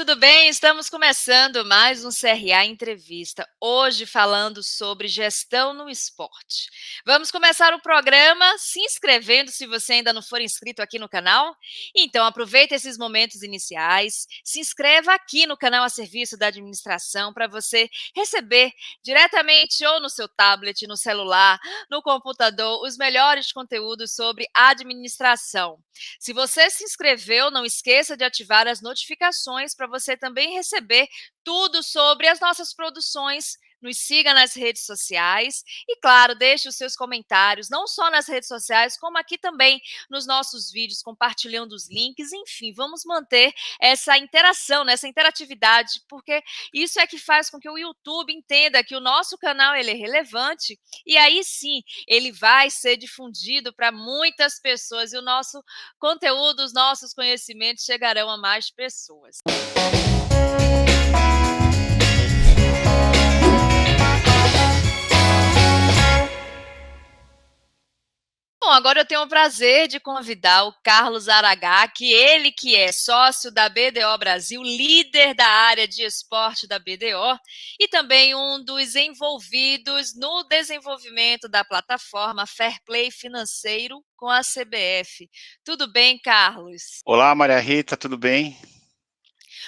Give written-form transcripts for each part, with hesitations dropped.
tudo bem? Estamos começando mais um CRA Entrevista, hoje falando sobre gestão no esporte. Vamos começar o programa se inscrevendo se você ainda não for inscrito aqui no canal. Então aproveite esses momentos iniciais, se inscreva aqui no canal a serviço da administração para você receber diretamente ou no seu tablet, no celular, no computador, os melhores conteúdos sobre administração. Se você se inscreveu, não esqueça de ativar as notificações para você também receber tudo sobre as nossas produções. Nos siga nas redes sociais e, claro, deixe os seus comentários, não só nas redes sociais, como aqui também nos nossos vídeos, compartilhando os links. Enfim, vamos manter essa interação, essa interatividade, porque isso é que faz com que o YouTube entenda que o nosso canal ele é relevante e aí sim ele vai ser difundido para muitas pessoas e o nosso conteúdo, os nossos conhecimentos chegarão a mais pessoas. Bom, agora eu tenho o prazer de convidar o Carlos Aragá, ele que é sócio da BDO Brasil, líder da área de esporte da BDO e também um dos envolvidos no desenvolvimento da plataforma Fair Play Financeiro com a CBF. Tudo bem, Carlos? Olá, Maria Rita, tudo bem?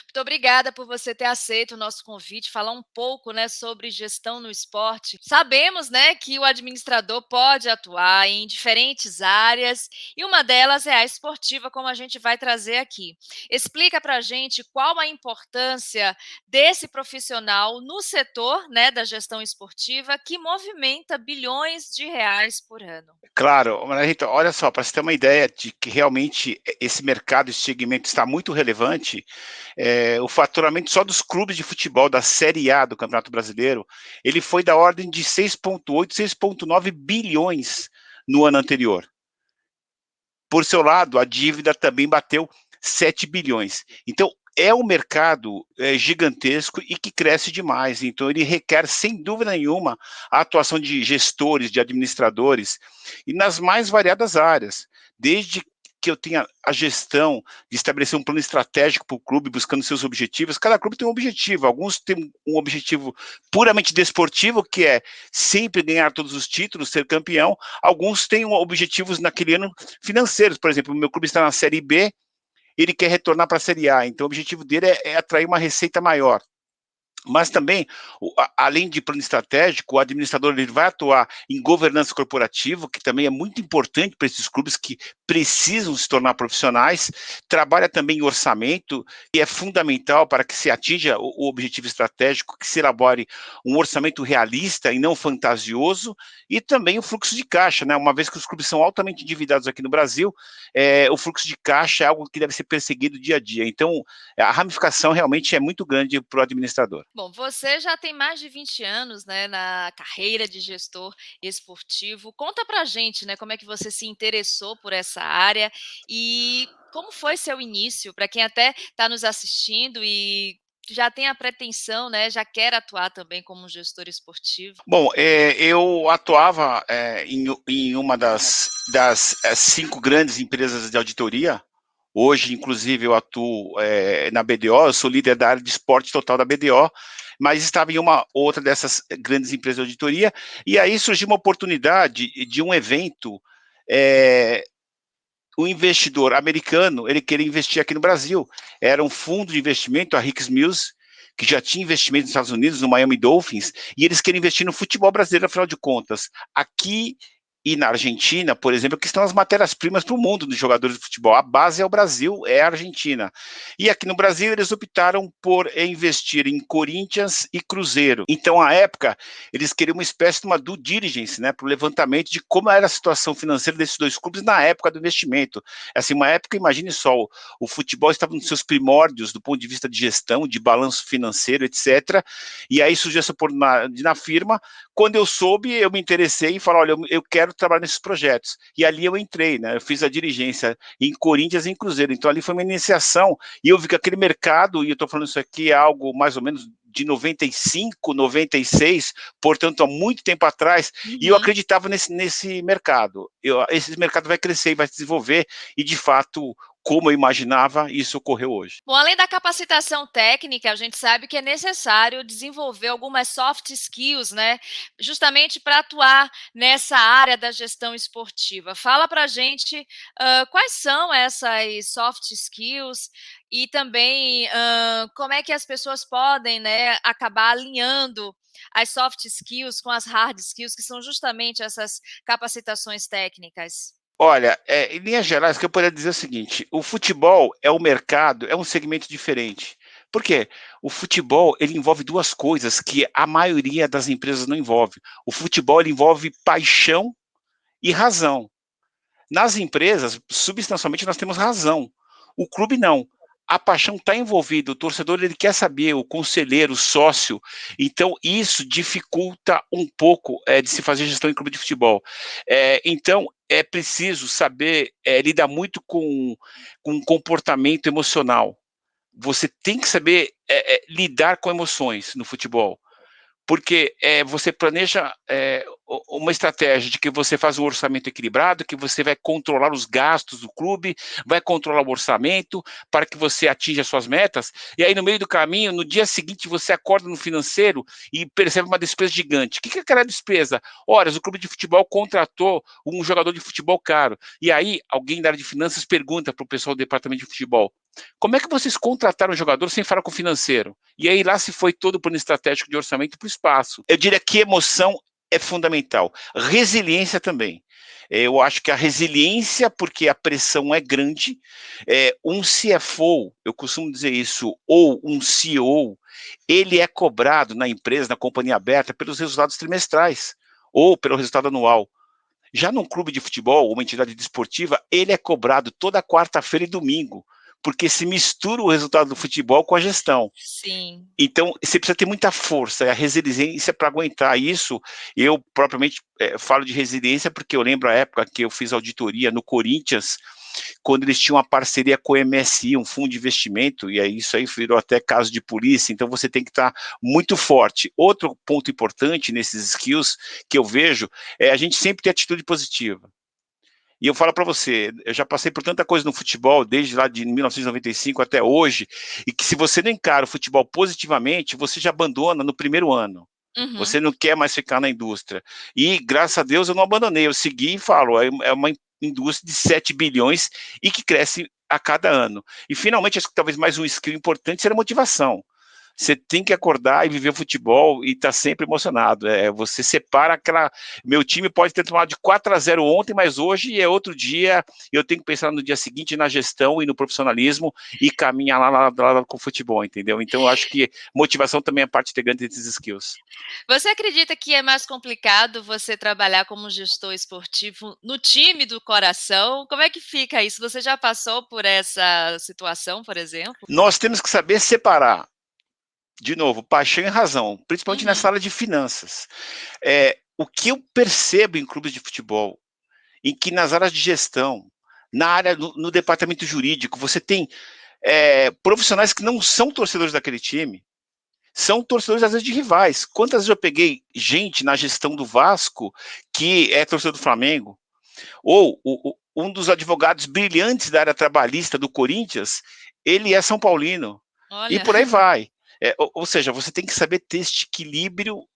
Muito obrigada por você ter aceito o nosso convite, falar um pouco, sobre gestão no esporte. Sabemos, que o administrador pode atuar em diferentes áreas e uma delas é a esportiva, como a gente vai trazer aqui. Explica para a gente qual a importância desse profissional no setor, da gestão esportiva que movimenta bilhões de reais por ano. Claro, Maria Rita, olha só, para você ter uma ideia de que realmente esse mercado, esse segmento está muito relevante, o faturamento só dos clubes de futebol da Série A do Campeonato Brasileiro, ele foi da ordem de 6,8, 6,9 bilhões no ano anterior. Por seu lado, a dívida também bateu 7 bilhões. Então, é um mercado gigantesco e que cresce demais. Então, ele requer, sem dúvida nenhuma, a atuação de gestores, de administradores, e nas mais variadas áreas. Desde que eu tenha a gestão de estabelecer um plano estratégico para o clube, buscando seus objetivos. Cada clube tem um objetivo. Alguns têm um objetivo puramente desportivo, que é sempre ganhar todos os títulos, ser campeão. Alguns têm objetivos naquele ano financeiros. Por exemplo, o meu clube está na Série B, ele quer retornar para a Série A, então o objetivo dele é atrair uma receita maior. Mas também, além de plano estratégico, o administrador ele vai atuar em governança corporativa, que também é muito importante para esses clubes que precisam se tornar profissionais, trabalha também em orçamento, e é fundamental para que se atinja o objetivo estratégico, que se elabore um orçamento realista e não fantasioso, e também o fluxo de caixa, né? Uma vez que os clubes são altamente endividados aqui no Brasil, o fluxo de caixa é algo que deve ser perseguido dia a dia. Então, a ramificação realmente é muito grande para o administrador. Bom, você já tem mais de 20 anos, na carreira de gestor esportivo. Conta pra gente, como é que você se interessou por essa área e como foi seu início, para quem até está nos assistindo e já tem a pretensão, já quer atuar também como gestor esportivo. Bom, eu atuava em uma das 5 grandes empresas de auditoria. Hoje, inclusive, eu atuo na BDO, eu sou líder da área de esporte total da BDO, mas estava em uma outra dessas grandes empresas de auditoria, e aí surgiu uma oportunidade de um evento, um investidor americano, ele queria investir aqui no Brasil. Era um fundo de investimento, a Hicks Mills, que já tinha investimento nos Estados Unidos, no Miami Dolphins, e eles querem investir no futebol brasileiro, afinal de contas. Aqui e na Argentina, por exemplo, que estão as matérias-primas para o mundo dos jogadores de futebol. A base é o Brasil, é a Argentina. E aqui no Brasil, eles optaram por investir em Corinthians e Cruzeiro. Então, à época, eles queriam uma espécie de uma due diligence, para o levantamento de como era a situação financeira desses dois clubes na época do investimento. Assim, uma época, imagine só, o futebol estava nos seus primórdios do ponto de vista de gestão, de balanço financeiro, etc. E aí surgiu essa oportunidade na firma. Quando eu soube, eu me interessei e falei, olha, eu quero trabalhar nesses projetos. E ali eu entrei, eu fiz a dirigência em Corinthians e em Cruzeiro. Então ali foi uma iniciação e eu vi que aquele mercado, e eu estou falando isso aqui, é algo mais ou menos de 95, 96, portanto há muito tempo atrás, e eu acreditava nesse mercado. Esse mercado vai crescer e vai se desenvolver, e de fato como eu imaginava, isso ocorreu hoje. Bom, além da capacitação técnica, a gente sabe que é necessário desenvolver algumas soft skills, né? Justamente para atuar nessa área da gestão esportiva. Fala para a gente quais são essas soft skills e também como é que as pessoas podem, né, acabar alinhando as soft skills com as hard skills, que são justamente essas capacitações técnicas. Olha, em linhas gerais, o que eu poderia dizer é o seguinte: o futebol é um mercado, é um segmento diferente. Por quê? O futebol ele envolve duas coisas que a maioria das empresas não envolve. O futebol ele envolve paixão e razão. Nas empresas, substancialmente, nós temos razão. O clube não. A paixão está envolvida, o torcedor ele quer saber, o conselheiro, o sócio. Então, isso dificulta um pouco de se fazer gestão em clube de futebol. Então, é preciso saber lidar muito com comportamento emocional. Você tem que saber lidar com emoções no futebol. Porque você planeja uma estratégia de que você faz um orçamento equilibrado, que você vai controlar os gastos do clube, vai controlar o orçamento para que você atinja suas metas, e aí no meio do caminho, no dia seguinte, você acorda no financeiro e percebe uma despesa gigante. O que é aquela despesa? Ora, o clube de futebol contratou um jogador de futebol caro, e aí alguém da área de finanças pergunta para o pessoal do departamento de futebol: como é que vocês contrataram o jogador sem falar com o financeiro? E aí lá se foi todo o plano estratégico de orçamento para o espaço. Eu diria que emoção é fundamental. Resiliência também. Eu acho que a resiliência, porque a pressão é grande, um CFO, eu costumo dizer isso, ou um CEO, ele é cobrado na empresa, na companhia aberta, pelos resultados trimestrais, ou pelo resultado anual. Já num clube de futebol, uma entidade desportiva, ele é cobrado toda quarta-feira e domingo, porque se mistura o resultado do futebol com a gestão. Sim. Então, você precisa ter muita força, a resiliência para aguentar isso. Eu, propriamente, falo de resiliência porque eu lembro a época que eu fiz auditoria no Corinthians, quando eles tinham uma parceria com o MSI, um fundo de investimento, e aí isso aí virou até caso de polícia, então você tem que estar muito forte. Outro ponto importante nesses skills que eu vejo é a gente sempre ter atitude positiva. E eu falo para você, eu já passei por tanta coisa no futebol, desde lá de 1995 até hoje, e que se você não encara o futebol positivamente, você já abandona no primeiro ano. Uhum. Você não quer mais ficar na indústria. E, graças a Deus, eu não abandonei. Eu segui e falo, é uma indústria de 7 bilhões e que cresce a cada ano. E, finalmente, acho que talvez mais um skill importante seja a motivação. Você tem que acordar e viver o futebol e estar sempre emocionado. Você separa aquela. Meu time pode ter tomado de 4-0 ontem, mas hoje é outro dia. Eu tenho que pensar no dia seguinte na gestão e no profissionalismo e caminhar lá com o futebol, entendeu? Então, eu acho que motivação também é parte integrante desses skills. Você acredita que é mais complicado você trabalhar como gestor esportivo no time do coração? Como é que fica isso? Você já passou por essa situação, por exemplo? Nós temos que saber separar, de novo, paixão e razão, principalmente nessa Uhum. área de finanças. O que eu percebo em clubes de futebol, em que nas áreas de gestão, na área, no departamento jurídico, você tem profissionais que não são torcedores daquele time, são torcedores às vezes de rivais. Quantas vezes eu peguei gente na gestão do Vasco que é torcedor do Flamengo? Ou um dos advogados brilhantes da área trabalhista do Corinthians, ele é São Paulino. E Olha. por aí vai. Ou seja, você tem que saber ter este equilíbrio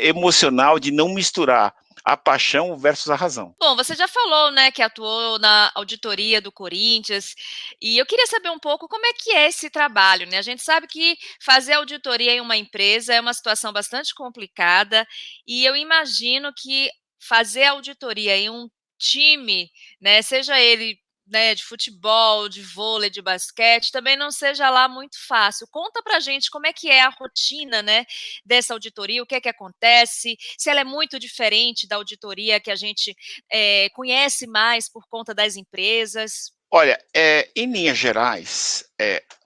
emocional de não misturar a paixão versus a razão. Bom, você já falou, né, que atuou na auditoria do Corinthians, e eu queria saber um pouco como é que é esse trabalho, né? A gente sabe que fazer auditoria em uma empresa é uma situação bastante complicada, e eu imagino que fazer auditoria em um time, né, seja ele, né, de futebol, de vôlei, de basquete, também não seja lá muito fácil. Conta pra gente como é que é a rotina, né, dessa auditoria, o que é que acontece, se ela é muito diferente da auditoria que a gente conhece mais por conta das empresas. Olha, em linhas gerais,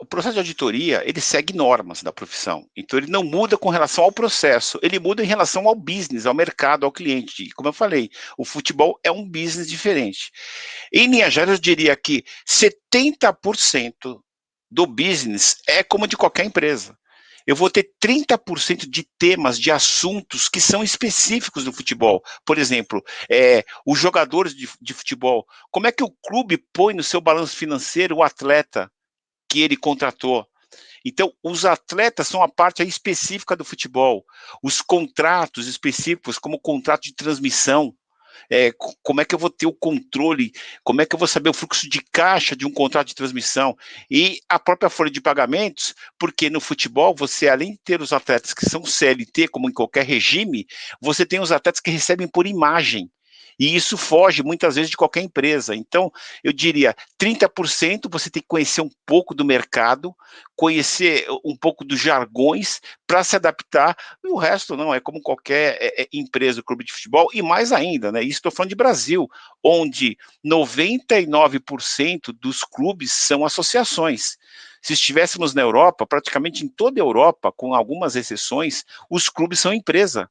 o processo de auditoria, ele segue normas da profissão. Então, ele não muda com relação ao processo, ele muda em relação ao business, ao mercado, ao cliente. E, como eu falei, o futebol é um business diferente. Em linhas gerais, eu diria que 70% do business é como de qualquer empresa. eu vou ter 30% de temas, de assuntos que são específicos do futebol. Por exemplo, os jogadores de futebol, como é que o clube põe no seu balanço financeiro o atleta que ele contratou? Então, os atletas são a parte específica do futebol. Os contratos específicos, como o contrato de transmissão, como é que eu vou ter o controle, como é que eu vou saber o fluxo de caixa de um contrato de transmissão e a própria folha de pagamentos, porque no futebol você, além de ter os atletas que são CLT, como em qualquer regime, você tem os atletas que recebem por imagem. E isso foge muitas vezes de qualquer empresa. Então, eu diria, 30% você tem que conhecer um pouco do mercado, conhecer um pouco dos jargões para se adaptar, e o resto não, é como qualquer empresa, clube de futebol, e mais ainda, né? Isso estou falando de Brasil, onde 99% dos clubes são associações. Se estivéssemos na Europa, praticamente em toda a Europa, com algumas exceções, os clubes são empresa.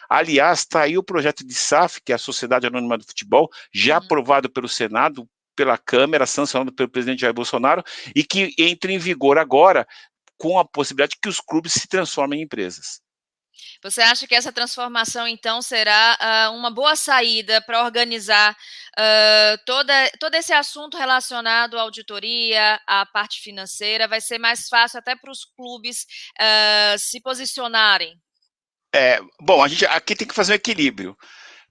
Aliás, está aí o projeto de SAF, que é a Sociedade Anônima do Futebol, já aprovado pelo Senado, pela Câmara, sancionado pelo presidente Jair Bolsonaro, e que entra em vigor agora, com a possibilidade que os clubes se transformem em empresas. Você acha que essa transformação, então, será uma boa saída para organizar todo esse assunto relacionado à auditoria, à parte financeira? Vai ser mais fácil até para os clubes se posicionarem? Bom, a gente aqui tem que fazer um equilíbrio.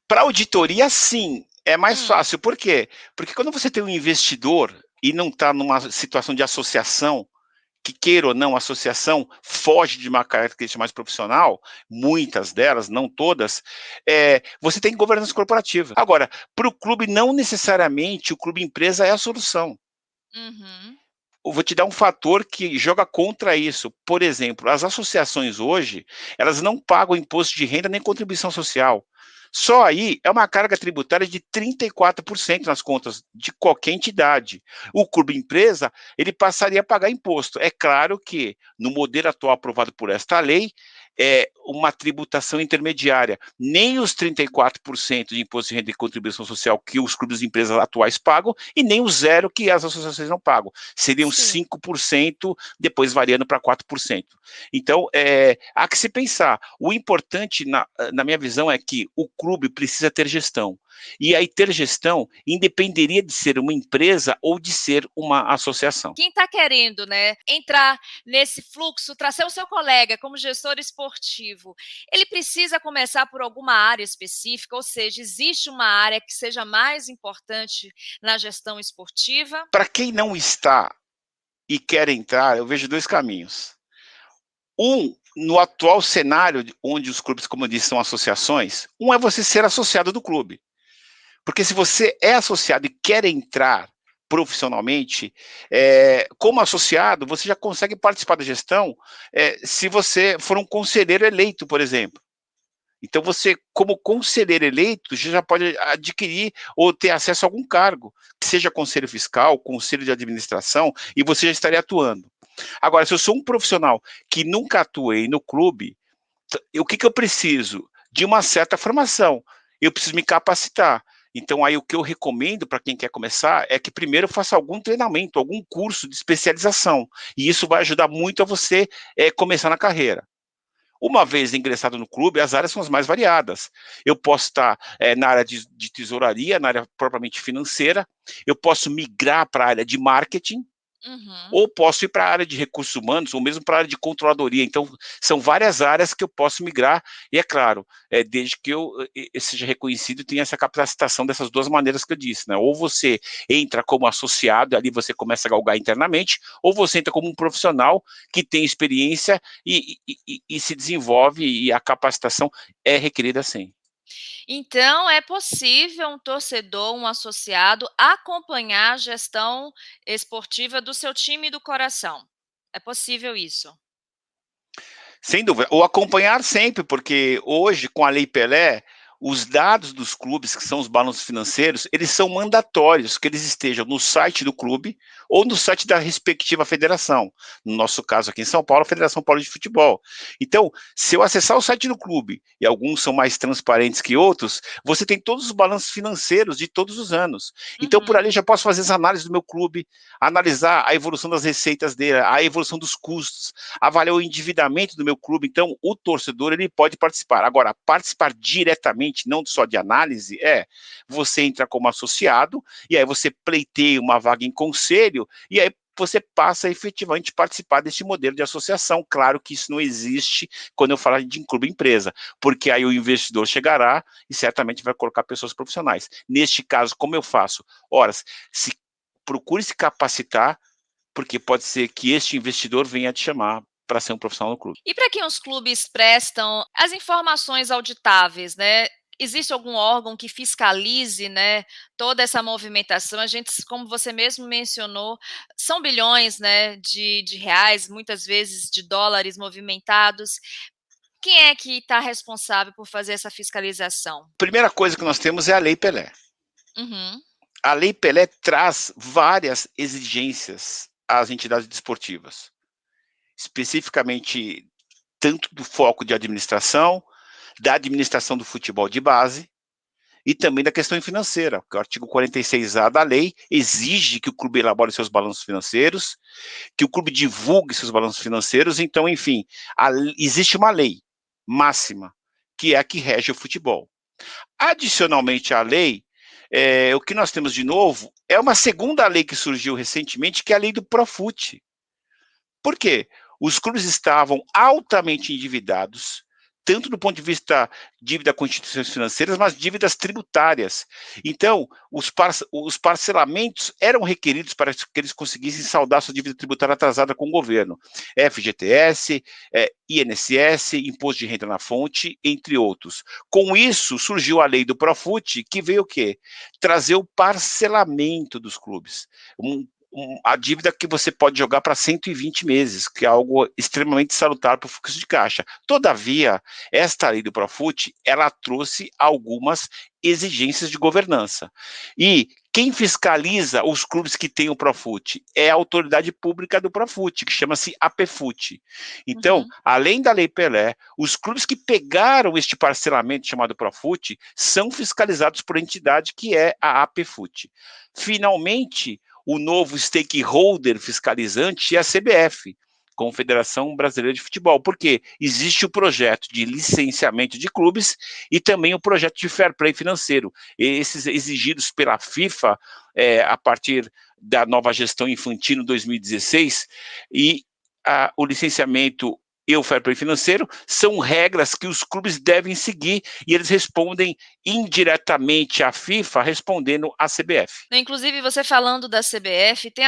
Para auditoria, sim, é mais fácil. Por quê? Porque quando você tem um investidor e não está numa situação de associação, que queira ou não, a associação foge de uma característica mais profissional, muitas delas, não todas, você tem governança corporativa. Agora, para o clube, não necessariamente o clube empresa é a solução. Uhum. Eu vou te dar um fator que joga contra isso. Por exemplo, as associações hoje, elas não pagam imposto de renda nem contribuição social. Só aí é uma carga tributária de 34% nas contas de qualquer entidade. O clube empresa, ele passaria a pagar imposto. É claro que, no modelo atual aprovado por esta lei, é uma tributação intermediária. Nem os 34% de imposto de renda e contribuição social que os clubes e empresas atuais pagam, e nem o zero que as associações não pagam. Seriam Sim. 5%, depois variando para 4%. Então, há que se pensar. O importante, na minha visão, é que o clube precisa ter gestão. E aí ter gestão independeria de ser uma empresa ou de ser uma associação. Quem está querendo, né, entrar nesse fluxo, trazer o seu colega como gestor esportivo, ele precisa começar por alguma área específica, ou seja, existe uma área que seja mais importante na gestão esportiva? Para quem não está e quer entrar, eu vejo dois caminhos. No atual cenário, onde os clubes, como eu disse, são associações, é você ser associado do clube. Porque se você é associado e quer entrar profissionalmente, como associado, você já consegue participar da gestão se você for um conselheiro eleito, por exemplo. Então, você, como conselheiro eleito, já pode adquirir ou ter acesso a algum cargo, que seja conselho fiscal, conselho de administração, e você já estaria atuando. Agora, se eu sou um profissional que nunca atuei no clube, o que eu preciso? De uma certa formação. Eu preciso me capacitar. Então, aí o que eu recomendo para quem quer começar é que primeiro faça algum treinamento, algum curso de especialização. E isso vai ajudar muito a você começar na carreira. Uma vez ingressado no clube, as áreas são as mais variadas. Eu posso estar na área de tesouraria, na área propriamente financeira, eu posso migrar para a área de marketing, ou posso ir para a área de recursos humanos, ou mesmo para a área de controladoria. Então, são várias áreas que eu posso migrar, e é claro, desde que eu seja reconhecido e tenha essa capacitação dessas duas maneiras que eu disse, né? Ou você entra como associado, ali você começa a galgar internamente, ou você entra como um profissional que tem experiência e se desenvolve, e a capacitação é requerida sim. Então, é possível um torcedor, um associado, acompanhar a gestão esportiva do seu time do coração. É possível isso? Sem dúvida. Ou acompanhar sempre, porque hoje, com a Lei Pelé, os dados dos clubes, que são os balanços financeiros, eles são mandatórios que eles estejam no site do clube ou no site da respectiva federação. No nosso caso aqui em São Paulo, a Federação Paulista de Futebol. Então, se eu acessar o site do clube, e alguns são mais transparentes que outros, você tem todos os balanços financeiros de todos os anos. Então, por ali, eu já posso fazer as análises do meu clube, analisar a evolução das receitas dele, a evolução dos custos, avaliar o endividamento do meu clube. Então, o torcedor, ele pode participar. Agora, participar diretamente, não só de análise, você entra como associado, e aí você pleiteia uma vaga em conselho, e aí você passa a efetivamente participar desse modelo de associação. Claro que isso não existe quando eu falar de clube empresa, porque aí o investidor chegará e certamente vai colocar pessoas profissionais. Neste caso, como eu faço? Ora, procure se capacitar, porque pode ser que este investidor venha te chamar para ser um profissional no clube. E para quem os clubes prestam as informações auditáveis, né? Existe algum órgão que fiscalize, né, toda essa movimentação? A gente, como você mesmo mencionou, são bilhões, né, de reais, muitas vezes de dólares movimentados. Quem é que está responsável por fazer essa fiscalização? Primeira coisa que nós temos é a Lei Pelé. Uhum. A Lei Pelé traz várias exigências às entidades desportivas, especificamente tanto do foco de administração, da administração do futebol de base e também da questão financeira, porque o artigo 46A da lei exige que o clube elabore seus balanços financeiros, que o clube divulgue seus balanços financeiros. Então, enfim, existe uma lei máxima, que é a que rege o futebol. Adicionalmente à lei, o que nós temos de novo é uma segunda lei que surgiu recentemente, que é a lei do Profut. Por quê? Os clubes estavam altamente endividados, tanto do ponto de vista dívida com instituições financeiras, mas dívidas tributárias. Então, os parcelamentos eram requeridos para que eles conseguissem saldar sua dívida tributária atrasada com o governo. FGTS, INSS, Imposto de Renda na Fonte, entre outros. Com isso, surgiu a lei do Profut, que veio o quê? Trazer o parcelamento dos clubes. A dívida que você pode jogar para 120 meses, que é algo extremamente salutar para o fluxo de caixa. Todavia, esta lei do Profut, ela trouxe algumas exigências de governança. E quem fiscaliza os clubes que têm o Profut é a autoridade pública do Profut, que chama-se APFUT. Então, além da Lei Pelé, os clubes que pegaram este parcelamento chamado Profut são fiscalizados por entidade que é a APFUT. Finalmente, o novo stakeholder fiscalizante é a CBF, Confederação Brasileira de Futebol, porque existe o projeto de licenciamento de clubes e também o projeto de fair play financeiro, esses exigidos pela FIFA a partir da nova gestão Infantino 2016, e o licenciamento e o fair play financeiro são regras que os clubes devem seguir, e eles respondem indiretamente à FIFA, respondendo à CBF. Inclusive, você falando da CBF, tem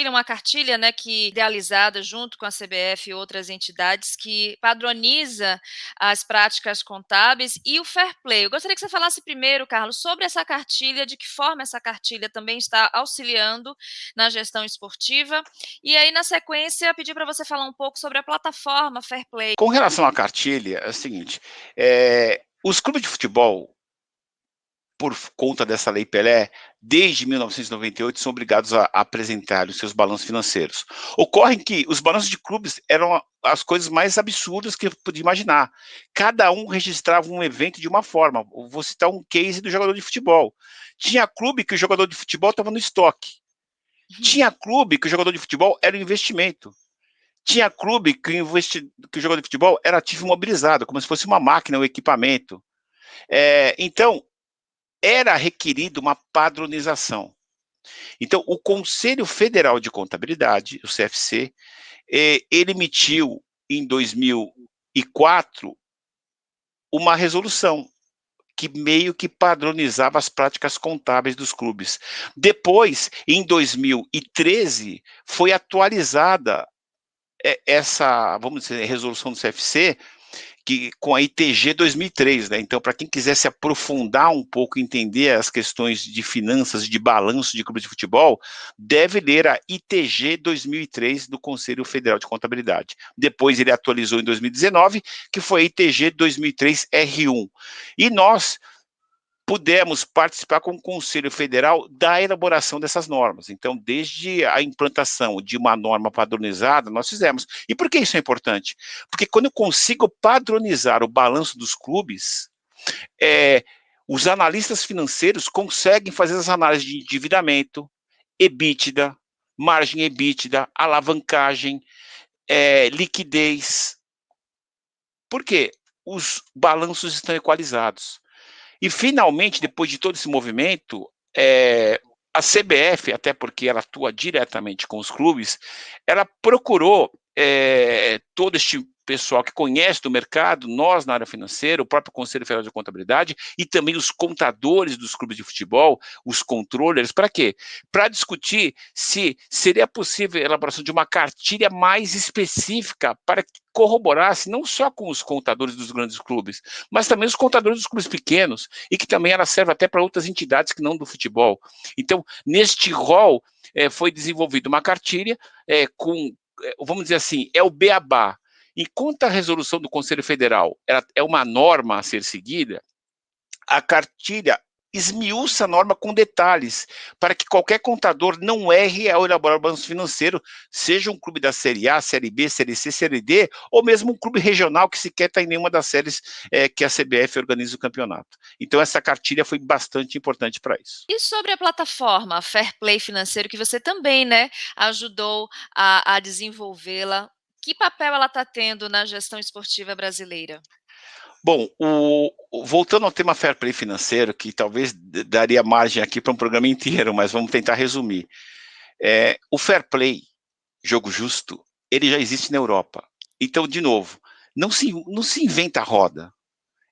uma cartilha, né, que idealizada junto com a CBF e outras entidades, que padroniza as práticas contábeis e o fair play. Eu gostaria que você falasse primeiro, Carlos, sobre essa cartilha, de que forma essa cartilha também está auxiliando na gestão esportiva, e aí, na sequência, pedir para você falar um pouco sobre a plataforma Fair Play. Com relação à cartilha, é o seguinte, os clubes de futebol, por conta dessa Lei Pelé, desde 1998, são obrigados a apresentar os seus balanços financeiros. Ocorre que os balanços de clubes eram as coisas mais absurdas que eu podia imaginar. Cada um registrava um evento de uma forma. Vou citar um case do jogador de futebol. Tinha clube que o jogador de futebol estava no estoque. Tinha clube que o jogador de futebol era um investimento. Tinha clube que o jogador de futebol era ativo imobilizado, como se fosse uma máquina, um equipamento. Então, era requerido uma padronização. Então, o Conselho Federal de Contabilidade, o CFC, ele emitiu em 2004 uma resolução que meio que padronizava as práticas contábeis dos clubes. Depois, em 2013, foi atualizada essa, vamos dizer, resolução do CFC, com a ITG 2003, né? Então, para quem quiser se aprofundar um pouco, entender as questões de finanças, de balanço de clubes de futebol, deve ler a ITG 2003 do Conselho Federal de Contabilidade. Depois ele atualizou em 2019, que foi a ITG 2003 R1. E nós pudemos participar com o Conselho Federal da elaboração dessas normas. Então, desde a implantação de uma norma padronizada, nós fizemos. E por que isso é importante? Porque quando eu consigo padronizar o balanço dos clubes, os analistas financeiros conseguem fazer as análises de endividamento, EBITDA, margem EBITDA, alavancagem, liquidez. Por quê? Os balanços estão equalizados. E, finalmente, depois de todo esse movimento, a CBF, até porque ela atua diretamente com os clubes, ela procurou todo este pessoal que conhece do mercado, nós na área financeira, o próprio Conselho Federal de Contabilidade e também os contadores dos clubes de futebol, os controllers, para quê? Para discutir se seria possível a elaboração de uma cartilha mais específica para que corroborasse não só com os contadores dos grandes clubes, mas também os contadores dos clubes pequenos, e que também ela serve até para outras entidades que não do futebol. Então, neste rol, foi desenvolvida uma cartilha vamos dizer assim, é o beabá. Enquanto a resolução do Conselho Federal é uma norma a ser seguida, a cartilha esmiuça a norma com detalhes, para que qualquer contador não erre ao elaborar o balanço financeiro, seja um clube da Série A, Série B, Série C, Série D, ou mesmo um clube regional que sequer está em nenhuma das séries que a CBF organiza o campeonato. Então, essa cartilha foi bastante importante para isso. E sobre a plataforma Fair Play Financeiro, que você também, né, ajudou a desenvolvê-la, que papel ela está tendo na gestão esportiva brasileira? Bom, voltando ao tema Fair Play financeiro, que talvez daria margem aqui para um programa inteiro, mas vamos tentar resumir. O Fair Play, jogo justo, ele já existe na Europa. Então, de novo, não se inventa a roda.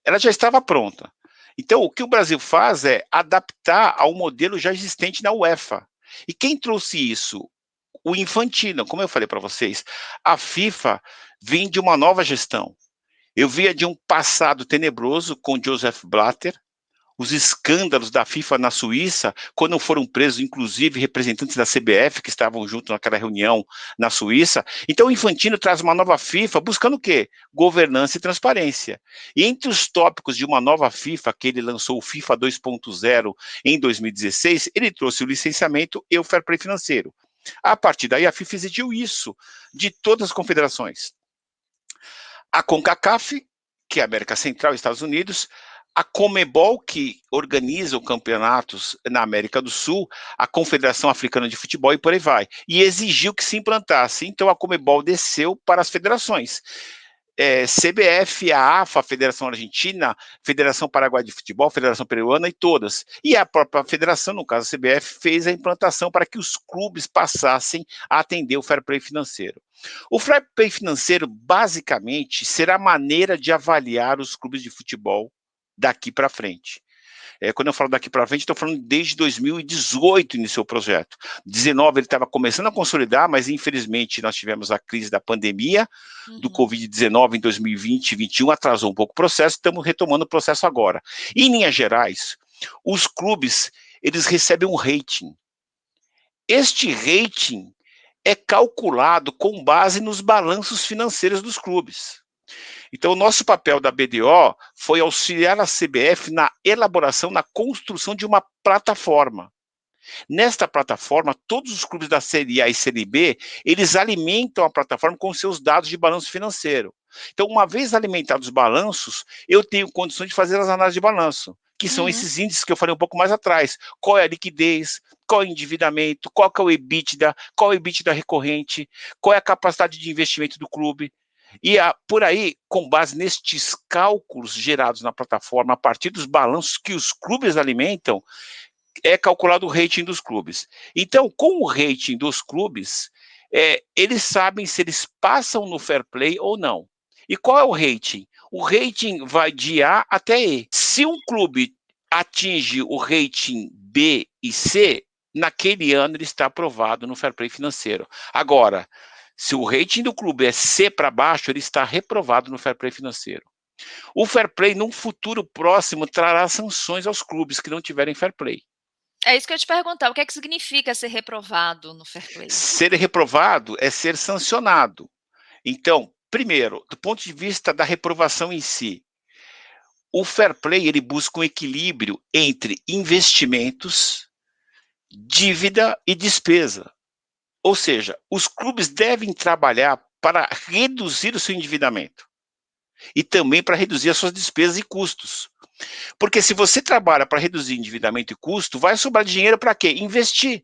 Ela já estava pronta. Então, o que o Brasil faz é adaptar ao modelo já existente na UEFA. E quem trouxe isso? O Infantino, como eu falei para vocês, a FIFA vem de uma nova gestão. Eu via de um passado tenebroso com Joseph Blatter, os escândalos da FIFA na Suíça, quando foram presos, inclusive, representantes da CBF que estavam junto naquela reunião na Suíça. Então, o Infantino traz uma nova FIFA buscando o quê? Governança e transparência. E entre os tópicos de uma nova FIFA, que ele lançou o FIFA 2.0 em 2016, ele trouxe o licenciamento e o fair play financeiro. A partir daí, a FIFA exigiu isso de todas as confederações. A CONCACAF, que é a América Central e Estados Unidos, a Comebol, que organiza os campeonatos na América do Sul, a Confederação Africana de Futebol e por aí vai, e exigiu que se implantasse. Então a Comebol desceu para as federações. CBF, a AFA, a Federação Argentina, Federação Paraguai de Futebol, Federação Peruana e todas. E a própria federação, no caso a CBF, fez a implantação para que os clubes passassem a atender o fair play financeiro. O fair play financeiro, basicamente, será a maneira de avaliar os clubes de futebol daqui para frente. Quando eu falo daqui para frente, estou falando desde 2018 iniciou o projeto. 2019 ele estava começando a consolidar, mas infelizmente nós tivemos a crise da pandemia, do Covid-19 em 2020 e 2021, atrasou um pouco o processo, estamos retomando o processo agora. E, em linhas gerais, os clubes, eles recebem um rating. Este rating é calculado com base nos balanços financeiros dos clubes. Então, o nosso papel da BDO foi auxiliar a CBF na elaboração, na construção de uma plataforma. Nesta plataforma, todos os clubes da Série A e Série B, eles alimentam a plataforma com seus dados de balanço financeiro. Então, uma vez alimentados os balanços, eu tenho condições de fazer as análises de balanço, que são esses índices que eu falei um pouco mais atrás. Qual é a liquidez, qual é o endividamento, qual é o EBITDA, qual é o EBITDA recorrente, qual é a capacidade de investimento do clube. E por aí, com base nestes cálculos gerados na plataforma, a partir dos balanços que os clubes alimentam, é calculado o rating dos clubes. Então, com o rating dos clubes, eles sabem se eles passam no fair play ou não. E qual é o rating? O rating vai de A até E. Se um clube atinge o rating B e C, naquele ano ele está aprovado no fair play financeiro. Agora, se o rating do clube é C para baixo, ele está reprovado no fair play financeiro. O fair play, num futuro próximo, trará sanções aos clubes que não tiverem fair play. É isso que eu ia te perguntar, o que é que significa ser reprovado no fair play? Ser reprovado é ser sancionado. Então, primeiro, do ponto de vista da reprovação em si, O fair play, ele busca um equilíbrio entre investimentos, dívida e despesa. Ou seja, os clubes devem trabalhar para reduzir o seu endividamento e também para reduzir as suas despesas e custos. Porque se você trabalha para reduzir endividamento e custo, vai sobrar dinheiro para quê? Investir.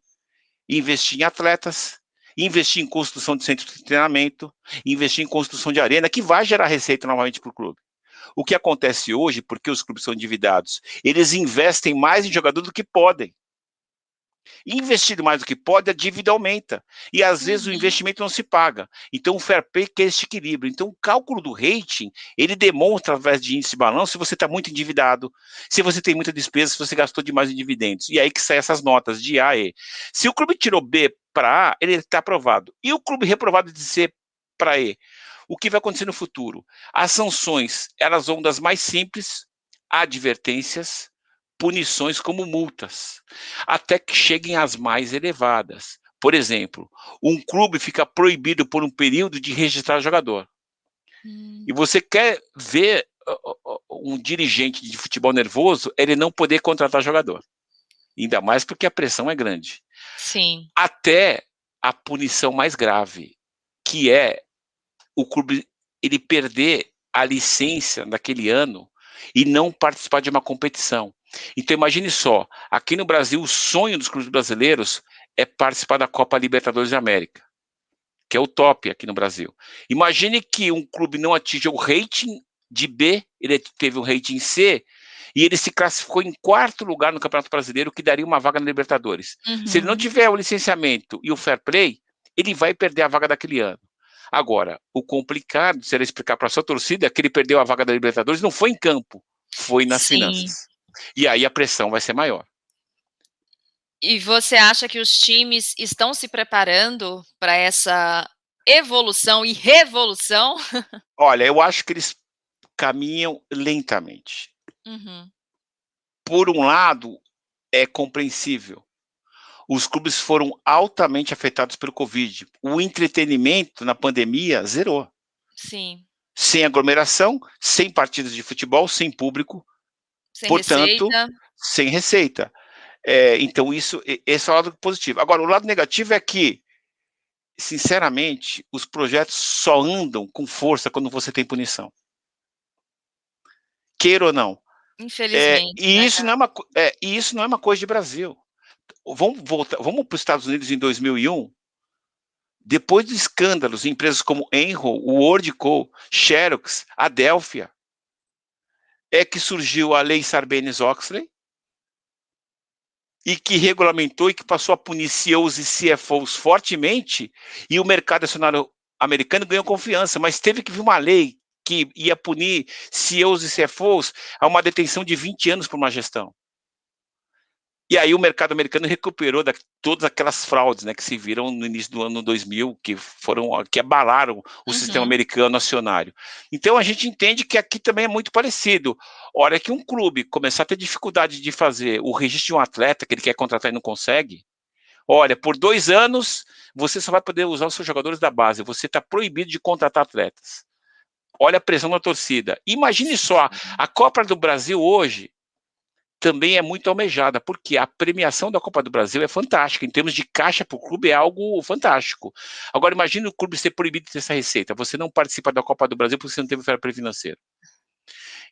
Investir em atletas, investir em construção de centro de treinamento, investir em construção de arena, que vai gerar receita novamente para o clube. O que acontece hoje, porque os clubes são endividados, eles investem mais em jogador do que podem. Investir mais do que pode, a dívida aumenta. E às vezes o investimento não se paga. Então o fair play quer esse equilíbrio. Então o cálculo do rating, ele demonstra através de índice de balanço se você está muito endividado, se você tem muita despesa, se você gastou demais em dividendos. E aí que saem essas notas de A e E. Se o clube tirou B para A, ele está aprovado. E o clube reprovado de C para E? O que vai acontecer no futuro? As sanções, elas vão das mais simples, advertências, punições como multas, até que cheguem às mais elevadas. Por exemplo, um clube fica proibido por um período de registrar jogador. E você quer ver um dirigente de futebol nervoso, ele não poder contratar jogador. Ainda mais porque a pressão é grande. Sim. Até a punição mais grave, que é o clube ele perder a licença daquele ano e não participar de uma competição. Então imagine só, aqui no Brasil o sonho dos clubes brasileiros é participar da Copa Libertadores da América, que é o top aqui no Brasil. Imagine que um clube não atinja o rating de B, ele teve um rating C, e ele se classificou em quarto lugar no Campeonato Brasileiro, que daria uma vaga na Libertadores. Se ele não tiver o licenciamento e o fair play, ele vai perder a vaga daquele ano. Agora, o complicado será explicar para a sua torcida que ele perdeu a vaga da Libertadores não foi em campo, foi nas Sim. finanças. E aí a pressão vai ser maior. E você acha que os times estão se preparando para essa evolução e revolução? Olha, eu acho que eles caminham lentamente. Uhum. Por um lado, é compreensível. Os clubes foram altamente afetados pelo Covid. O entretenimento na pandemia zerou. Sim. Sem aglomeração, sem partidas de futebol, sem público, Sem portanto, receita. sem receita. Então, esse é o lado positivo. Agora, o lado negativo é que, sinceramente, os projetos só andam com força quando você tem punição. Queira ou não. Infelizmente, E né, isso cara? não é uma coisa de Brasil. Vamos para os Estados Unidos em 2001. Depois de escândalos em empresas como Enron, Wordco, Xerox, Adelphia, é que surgiu a Lei Sarbanes-Oxley e que regulamentou e que passou a punir CEOs e CFOs fortemente, e o mercado acionário americano ganhou confiança, mas teve que vir uma lei que ia punir CEOs e CFOs a uma detenção de 20 anos por uma gestão. E aí o mercado americano recuperou todas aquelas fraudes, né, que se viram no início do ano 2000, que abalaram o sistema americano acionário. Então a gente entende que aqui também é muito parecido. Hora que um clube começar a ter dificuldade de fazer o registro de um atleta que ele quer contratar e não consegue, olha, por 2 anos você só vai poder usar os seus jogadores da base, você está proibido de contratar atletas. Olha a pressão da torcida. Imagine só, a Copa do Brasil hoje também é muito almejada, porque a premiação da Copa do Brasil é fantástica, em termos de caixa para o clube é algo fantástico. Agora imagine o clube ser proibido de ter essa receita, você não participa da Copa do Brasil porque você não teve fair play financeiro.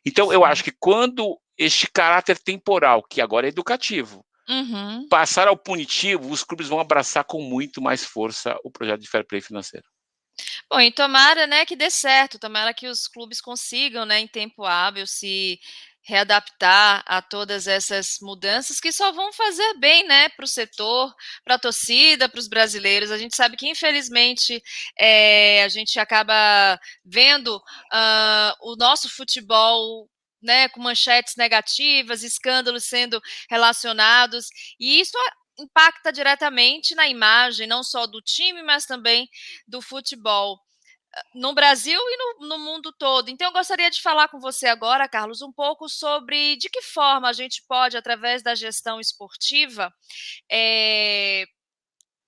Então eu acho que quando este caráter temporal, que agora é educativo, passar ao punitivo, os clubes vão abraçar com muito mais força o projeto de fair play financeiro. Bom, e tomara, né, que dê certo, tomara que os clubes consigam, né, em tempo hábil se readaptar a todas essas mudanças que só vão fazer bem, né, para o setor, para a torcida, para os brasileiros. A gente sabe que, infelizmente, a gente acaba vendo o nosso futebol, né, com manchetes negativas, escândalos sendo relacionados, e isso impacta diretamente na imagem, não só do time, mas também do futebol no Brasil e no mundo todo. Então, eu gostaria de falar com você agora, Carlos, um pouco sobre de que forma a gente pode, através da gestão esportiva,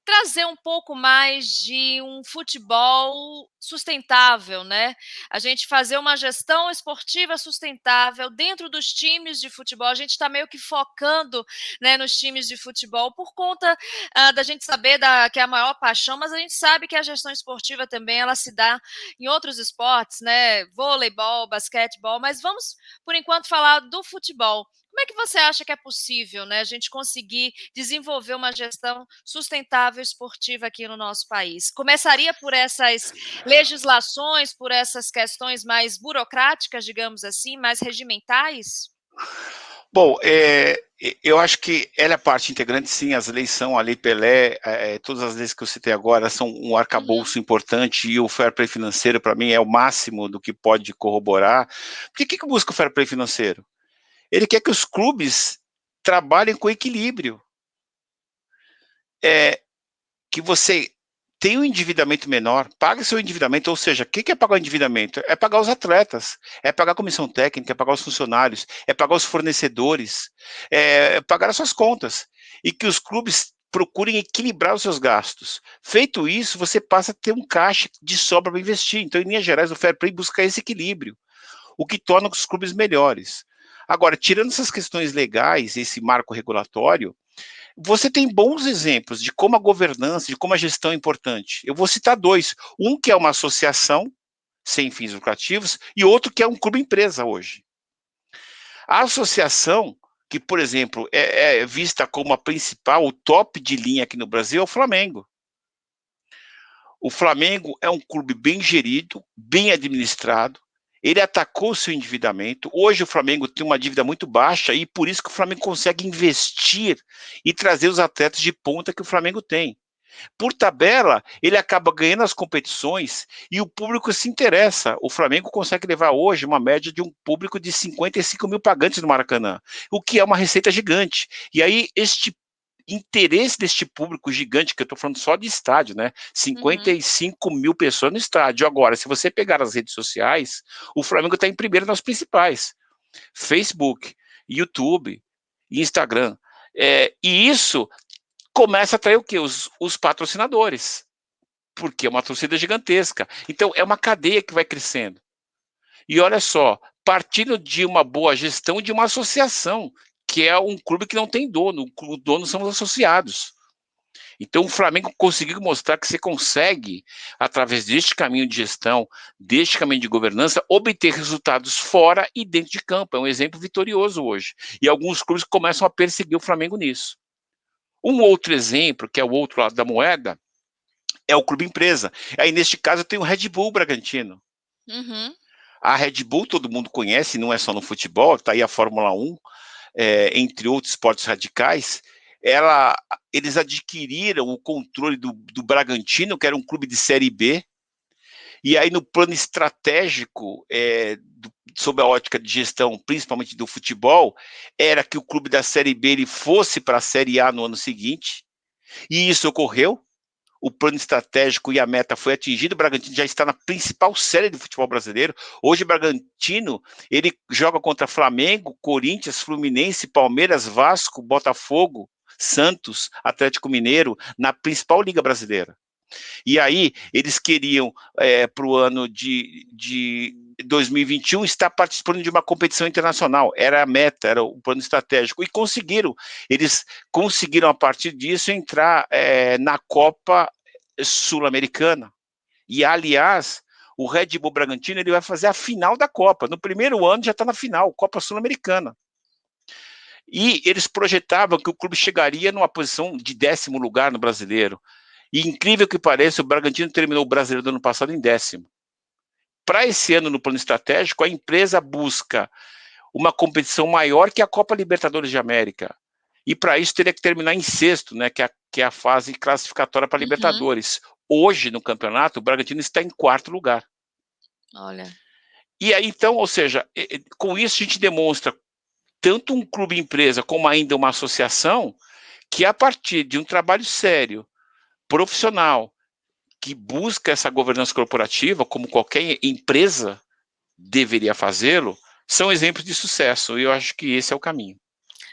trazer um pouco mais de um futebol sustentável, né? A gente fazer uma gestão esportiva sustentável dentro dos times de futebol. A gente está meio que focando, né, nos times de futebol por conta da gente saber que é a maior paixão, mas a gente sabe que a gestão esportiva também ela se dá em outros esportes, né? Voleibol, basquetebol, mas vamos, por enquanto, falar do futebol. Como é que você acha que é possível, né, a gente conseguir desenvolver uma gestão sustentável esportiva aqui no nosso país? Começaria por essas legislações, por essas questões mais burocráticas, digamos assim, mais regimentais? Bom, eu acho que ela é parte integrante, sim, as leis são, a Lei Pelé, todas as leis que eu citei agora são um Uhum, arcabouço importante e o fair play financeiro, para mim, é o máximo do que pode corroborar. Porque o que busca o fair play financeiro? Ele quer que os clubes trabalhem com equilíbrio, é, que você tem um endividamento menor, paga seu endividamento, ou seja, o que é pagar o endividamento? É pagar os atletas, é pagar a comissão técnica, é pagar os funcionários, é pagar os fornecedores, é pagar as suas contas, e que os clubes procurem equilibrar os seus gastos. Feito isso, você passa a ter um caixa de sobra para investir. Então, em linhas gerais, o fair play busca esse equilíbrio, o que torna os clubes melhores. Agora, tirando essas questões legais, esse marco regulatório, você tem bons exemplos de como a governança, de como a gestão é importante. Eu vou citar dois. Um que é uma associação sem fins lucrativos e outro que é um clube empresa hoje. A associação, que, por exemplo, é vista como a principal, o top de linha aqui no Brasil, é o Flamengo. O Flamengo é um clube bem gerido, bem administrado. Ele atacou o seu endividamento. Hoje o Flamengo tem uma dívida muito baixa e por isso que o Flamengo consegue investir e trazer os atletas de ponta que o Flamengo tem. Por tabela, ele acaba ganhando as competições e o público se interessa. O Flamengo consegue levar hoje uma média de um público de 55 mil pagantes no Maracanã, o que é uma receita gigante. E aí, este interesse deste público gigante, que eu estou falando só de estádio, né? uhum. 55 mil pessoas no estádio. Agora, se você pegar as redes sociais, o Flamengo está em primeiro nas principais: Facebook, YouTube, Instagram. E isso começa a atrair o quê? Os patrocinadores, porque é uma torcida gigantesca. Então, é uma cadeia que vai crescendo. E olha só, partindo de uma boa gestão de uma associação, que é um clube que não tem dono, o dono são os associados. Então, o Flamengo conseguiu mostrar que você consegue, através deste caminho de gestão, deste caminho de governança, obter resultados fora e dentro de campo. É um exemplo vitorioso hoje. E alguns clubes começam a perseguir o Flamengo nisso. Um outro exemplo, que é o outro lado da moeda, é o clube empresa. Aí, neste caso, eu tenho o Red Bull Bragantino. Uhum. A Red Bull todo mundo conhece, não é só no futebol, está aí a Fórmula 1, entre outros esportes radicais. Eles adquiriram o controle do Bragantino, que era um clube de Série B, e aí no plano estratégico, sob a ótica de gestão, principalmente do futebol, era que o clube da Série B ele fosse para a Série A no ano seguinte, e isso ocorreu. O plano estratégico e a meta foi atingida. O Bragantino já está na principal série do futebol brasileiro. Hoje o Bragantino ele joga contra Flamengo, Corinthians, Fluminense, Palmeiras, Vasco, Botafogo, Santos, Atlético Mineiro na principal liga brasileira. E aí eles queriam para o ano de 2021 estar participando de uma competição internacional. Era a meta, era o plano estratégico. E conseguiram. Eles conseguiram, a partir disso, entrar na Copa Sul-Americana. E, aliás, o Red Bull Bragantino ele vai fazer a final da Copa. No primeiro ano já está na final, Copa Sul-Americana. E eles projetavam que o clube chegaria numa posição de 10º lugar no brasileiro. E, incrível que pareça, o Bragantino terminou o brasileiro do ano passado em 10º. Para esse ano, no plano estratégico, a empresa busca uma competição maior que a Copa Libertadores de América. E para isso teria que terminar em sexto, né, que é a fase classificatória para Uhum. Libertadores. Hoje, no campeonato, o Bragantino está em 4º lugar. Olha. E aí, então, ou seja, com isso a gente demonstra tanto um clube empresa como ainda uma associação que a partir de um trabalho sério, profissional, que busca essa governança corporativa, como qualquer empresa deveria fazê-lo, são exemplos de sucesso. E eu acho que esse é o caminho.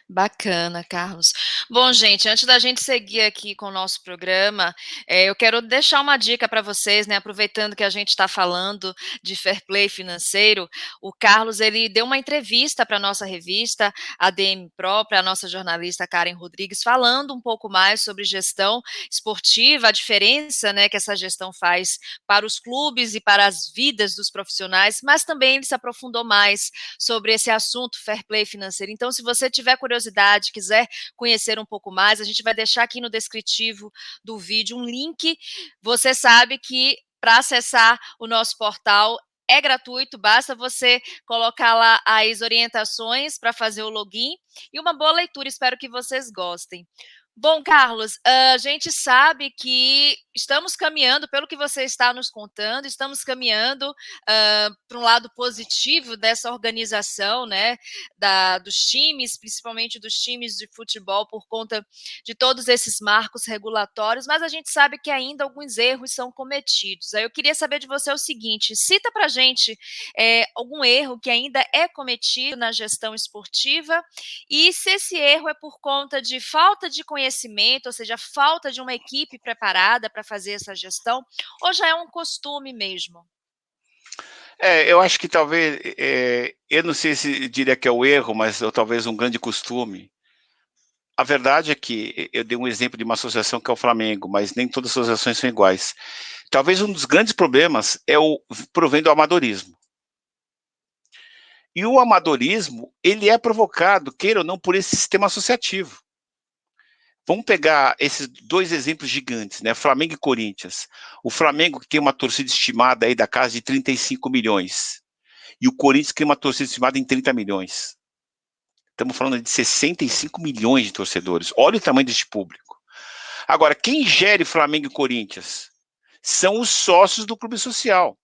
Bacana, Carlos. Bom, gente, antes da gente seguir aqui com o nosso programa, eu quero deixar uma dica para vocês, né? Aproveitando que a gente está falando de fair play financeiro, o Carlos ele deu uma entrevista para a nossa revista, a DM Pro, para a nossa jornalista Karen Rodrigues, falando um pouco mais sobre gestão esportiva, a diferença, né, que essa gestão faz para os clubes e para as vidas dos profissionais, mas também ele se aprofundou mais sobre esse assunto fair play financeiro. Então, se você tiver curiosidade, quiser conhecer um pouco mais, a gente vai deixar aqui no descritivo do vídeo um link. Você sabe que para acessar o nosso portal é gratuito, basta você colocar lá as orientações para fazer o login e uma boa leitura, espero que vocês gostem. Bom, Carlos, a gente sabe que estamos caminhando, pelo que você está nos contando, estamos caminhando para um lado positivo dessa organização, né, dos times, principalmente dos times de futebol, por conta de todos esses marcos regulatórios, mas a gente sabe que ainda alguns erros são cometidos. Aí eu queria saber de você o seguinte: cita para a gente algum erro que ainda é cometido na gestão esportiva e se esse erro é por conta de falta de conhecimento, ou seja, falta de uma equipe preparada para fazer essa gestão, ou já é um costume mesmo? Eu acho que talvez, eu não sei se diria que é o erro, mas talvez um grande costume. A verdade é que eu dei um exemplo de uma associação que é o Flamengo, mas nem todas as associações são iguais. Talvez um dos grandes problemas provém do amadorismo. E o amadorismo, ele é provocado, queira ou não, por esse sistema associativo. Vamos pegar esses dois exemplos gigantes, né? Flamengo e Corinthians. O Flamengo que tem uma torcida estimada aí da casa de 35 milhões. E o Corinthians que tem uma torcida estimada em 30 milhões. Estamos falando de 65 milhões de torcedores. Olha o tamanho deste público. Agora, quem gere Flamengo e Corinthians? São os sócios do clube social.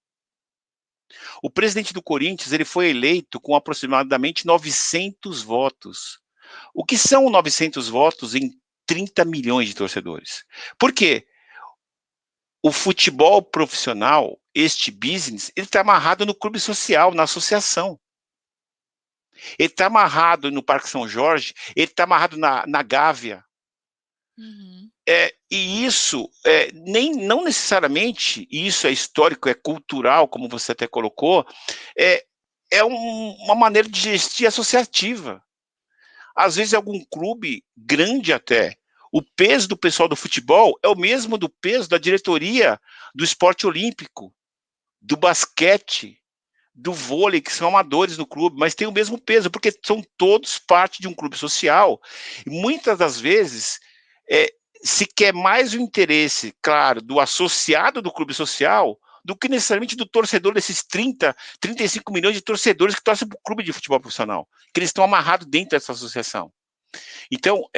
O presidente do Corinthians ele foi eleito com aproximadamente 900 votos. O que são 900 votos em 30 milhões de torcedores? Por quê? O futebol profissional, este business, ele está amarrado no clube social, na associação. Ele está amarrado no Parque São Jorge, ele está amarrado na Gávea. Uhum. E isso, não necessariamente, isso é histórico, é cultural, como você até colocou, uma maneira de gestir associativa. Às vezes, algum clube grande até, o peso do pessoal do futebol é o mesmo do peso da diretoria do esporte olímpico, do basquete, do vôlei, que são amadores no clube, mas tem o mesmo peso, porque são todos parte de um clube social. E muitas das vezes, se quer mais o interesse, claro, do associado do clube social, do que necessariamente do torcedor desses 35 milhões de torcedores que torcem para o clube de futebol profissional, que eles estão amarrados dentro dessa associação. Então,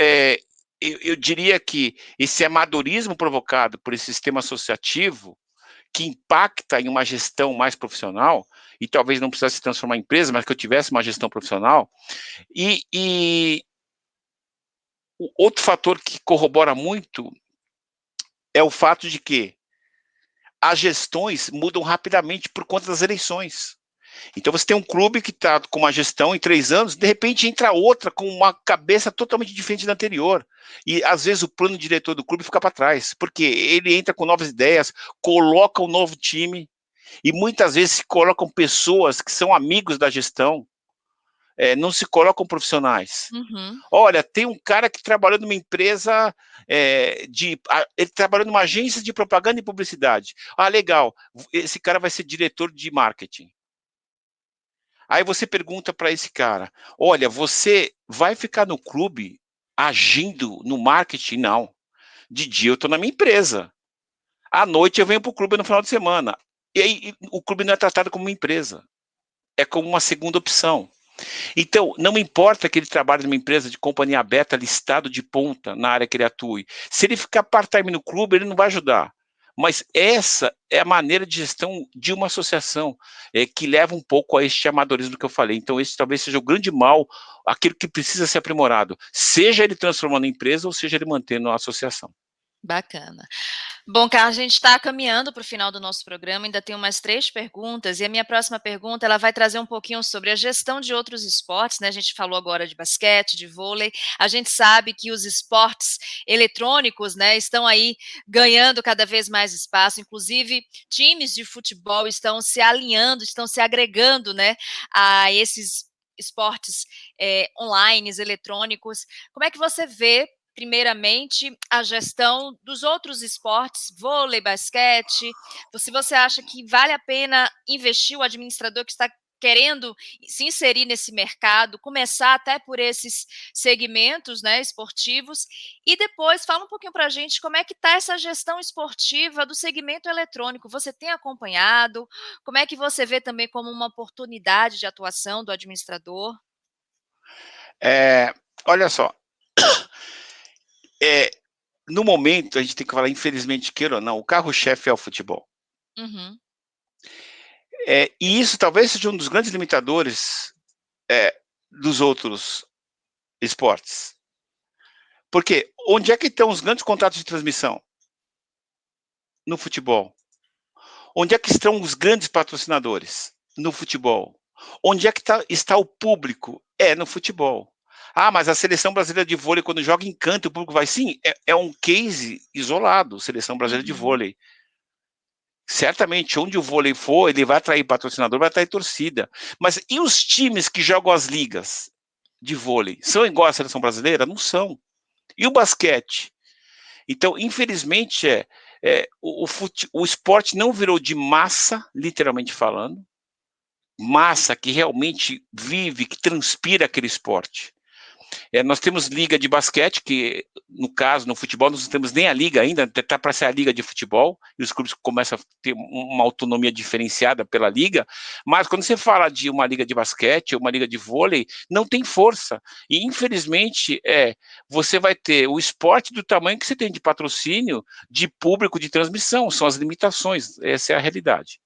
eu diria que esse amadorismo provocado por esse sistema associativo, que impacta em uma gestão mais profissional, e talvez não precisasse se transformar em empresa, mas que eu tivesse uma gestão profissional, e o outro fator que corrobora muito é o fato de que as gestões mudam rapidamente por conta das eleições. Então você tem um clube que está com uma gestão em 3 anos, de repente entra outra com uma cabeça totalmente diferente da anterior. E às vezes o plano diretor do clube fica para trás, porque ele entra com novas ideias, coloca um novo time, e muitas vezes se colocam pessoas que são amigos da gestão, não se colocam profissionais. Uhum. Olha, tem um cara que trabalhou numa empresa, ele trabalhou numa agência de propaganda e publicidade. Ah, legal, esse cara vai ser diretor de marketing. Aí você pergunta para esse cara, olha, você vai ficar no clube agindo no marketing? Não. De dia eu estou na minha empresa. À noite eu venho para o clube no final de semana. E aí o clube não é tratado como uma empresa. É como uma segunda opção. Então, não importa que ele trabalhe numa empresa de companhia aberta, listado de ponta na área que ele atue. Se ele ficar part-time no clube, ele não vai ajudar. Mas essa é a maneira de gestão de uma associação, que leva um pouco a este amadorismo que eu falei. Então, esse talvez seja o grande mal, aquilo que precisa ser aprimorado, seja ele transformando em empresa ou seja ele mantendo a associação. Bacana. Bom, Carlos, a gente está caminhando para o final do nosso programa, ainda tenho mais 3 perguntas, e a minha próxima pergunta, ela vai trazer um pouquinho sobre a gestão de outros esportes, né? A gente falou agora de basquete, de vôlei, a gente sabe que os esportes eletrônicos, né, estão aí ganhando cada vez mais espaço, inclusive times de futebol estão se alinhando, estão se agregando, né, a esses esportes online, eletrônicos. Como é que você vê primeiramente, a gestão dos outros esportes, vôlei, basquete, se você acha que vale a pena investir o administrador que está querendo se inserir nesse mercado, começar até por esses segmentos, né, esportivos, e depois fala um pouquinho para a gente como é que está essa gestão esportiva do segmento eletrônico. Você tem acompanhado? Como é que você vê também como uma oportunidade de atuação do administrador? É, olha só, é, no momento a gente tem que falar, infelizmente, queira ou não, o carro-chefe é o futebol. Uhum, E isso talvez seja um dos grandes limitadores é, dos outros esportes. Porque onde é que estão os grandes contratos de transmissão? No futebol. Onde é que estão os grandes patrocinadores? No futebol. Onde é que está o público? É no futebol. Ah, mas a seleção brasileira de vôlei, quando joga em canto, o público vai. Sim, é um case isolado, seleção brasileira de uhum, vôlei. Certamente, onde o vôlei for, ele vai atrair patrocinador, vai atrair torcida. Mas e os times que jogam as ligas de vôlei? São igual à seleção brasileira? Não são. E o basquete? Então, infelizmente, o esporte não virou de massa, literalmente falando, massa que realmente vive, que transpira aquele esporte. Nós temos liga de basquete, que no caso, no futebol, nós não temos nem a liga ainda, está para ser a liga de futebol, e os clubes começam a ter uma autonomia diferenciada pela liga, mas quando você fala de uma liga de basquete, ou uma liga de vôlei, não tem força, e infelizmente, você vai ter o esporte do tamanho que você tem de patrocínio, de público, de transmissão, são as limitações, essa é a realidade.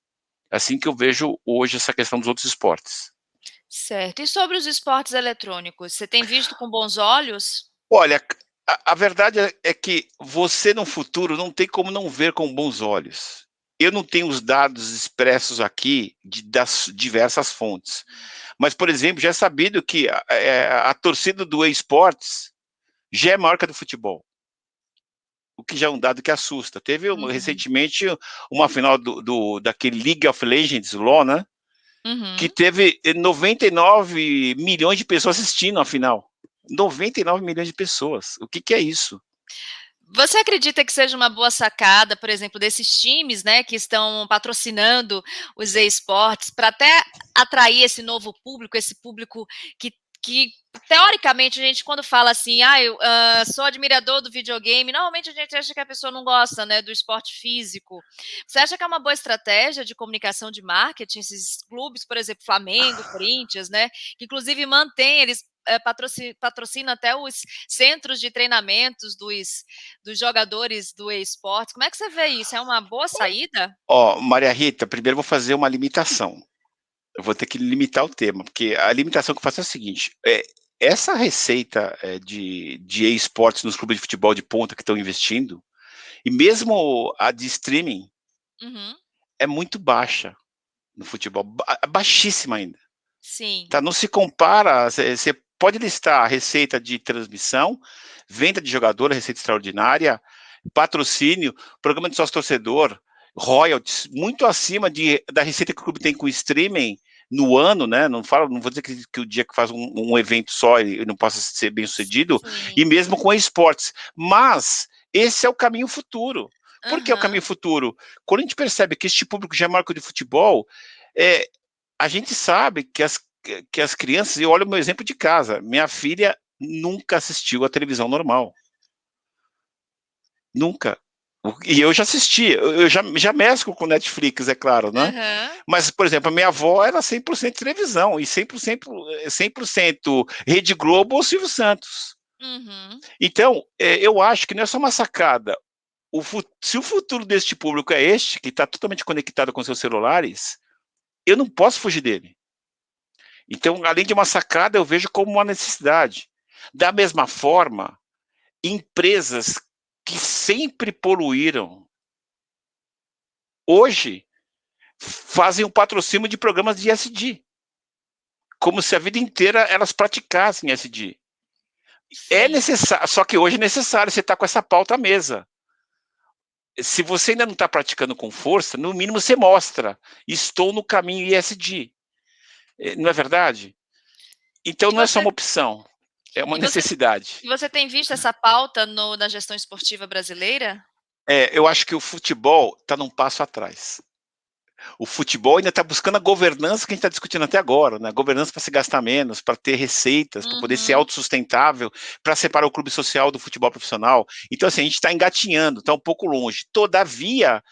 Assim que eu vejo hoje essa questão dos outros esportes. certo. E sobre os esportes eletrônicos, você tem visto com bons olhos? Olha, a verdade é que você no futuro não tem como não ver com bons olhos. Eu não tenho os dados expressos aqui das diversas fontes. Mas, por exemplo, já é sabido que a torcida do esportes já é maior que a do futebol. O que já é um dado que assusta. Teve Uhum, recentemente uma final daquele League of Legends, LoL, né? Que uhum. teve 99 milhões de pessoas assistindo a final. 99 milhões de pessoas. O que é isso? Você acredita que seja uma boa sacada, por exemplo, desses times, né, que estão patrocinando os esportes para até atrair esse público que teoricamente a gente quando fala assim, eu sou admirador do videogame, normalmente a gente acha que a pessoa não gosta, né, do esporte físico. Você acha que é uma boa estratégia de comunicação de marketing esses clubes, por exemplo, Flamengo, Corinthians, né, que inclusive mantém eles patrocina até os centros de treinamentos dos jogadores do esportes. Como é que você vê isso? É uma boa saída? Ó, Maria Rita, primeiro eu vou fazer uma limitação. Eu vou ter que limitar o tema, porque a limitação que eu faço é a seguinte: essa receita de esportes nos clubes de futebol de ponta que estão investindo, e mesmo a de streaming, Uhum, é muito baixa no futebol, baixíssima ainda. sim. Tá? Não se compara, você pode listar a receita de transmissão, venda de jogador, receita extraordinária, patrocínio, programa de sócio-torcedor, royalties, muito acima da receita que o clube tem com streaming no ano, né? Não vou dizer que o dia que faz um evento só ele não possa ser bem sucedido, e Sim. mesmo com esportes. Mas esse é o caminho futuro. Por que é o Aham. caminho futuro? Quando a gente percebe que este público já é maior que o de futebol, é, a gente sabe que as crianças, e olha o meu exemplo de casa, minha filha nunca assistiu a televisão normal. Nunca. E eu já assisti, eu já mesclo com Netflix, é claro, né? Aham. Mas, por exemplo, a minha avó era 100% televisão, e 100% Rede Globo ou Silvio Santos. Uhum. Então, eu acho que não é só uma sacada. Se o futuro deste público é este, que está totalmente conectado com seus celulares, eu não posso fugir dele. Então, além de uma sacada, eu vejo como uma necessidade. Da mesma forma, empresas que sempre poluíram, hoje fazem o patrocínio de programas de ESG, como se a vida inteira elas praticassem ESG. É Sim. necessário, só que hoje é necessário você estar com essa pauta à mesa. Se você ainda não está praticando com força, no mínimo você mostra, estou no caminho ESG. Não é verdade? Então E não é só você, uma opção, é uma e você, necessidade. e você tem visto essa pauta na gestão esportiva brasileira? Eu acho que o futebol está num passo atrás. O futebol ainda está buscando a governança que a gente está discutindo até agora, né? Governança para se gastar menos, para ter receitas, para poder ser Uhum. autossustentável, para separar o clube social do futebol profissional. Então, assim, a gente está engatinhando, está um pouco longe. Todavia,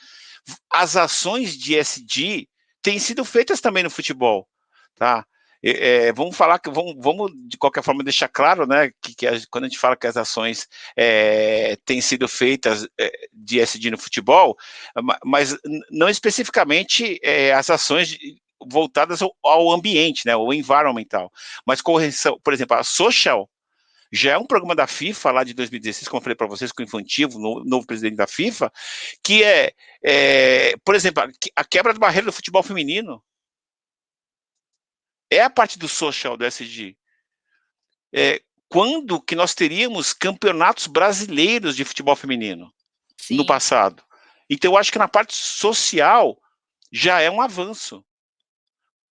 as ações de ESG têm sido feitas também no futebol, tá? Vamos falar que vamos de qualquer forma deixar claro, né, quando a gente fala que as ações têm sido feitas de ESG no futebol, mas não especificamente as ações voltadas ao ambiente, né, ao environmental, mas correção, por exemplo, a social já é um programa da FIFA lá de 2016, como eu falei para vocês, com o Infantino, novo presidente da FIFA, que por exemplo, a quebra da barreira do futebol feminino é a parte do social do SG. Quando que nós teríamos campeonatos brasileiros de futebol feminino no Sim. passado? Então, eu acho que na parte social já é um avanço.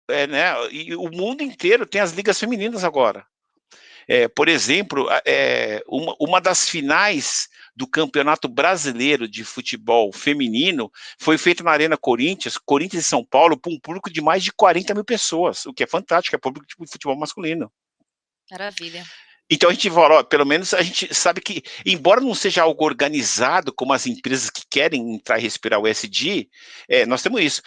Né? E o mundo inteiro tem as ligas femininas agora. Por exemplo, uma das finais do Campeonato Brasileiro de Futebol Feminino foi feita na Arena Corinthians, Corinthians e São Paulo, para um público de mais de 40 mil pessoas, o que é fantástico, é público de futebol masculino. Maravilha. Então a gente fala, ó, pelo menos a gente sabe que, embora não seja algo organizado, como as empresas que querem entrar e respirar o ESG, nós temos isso.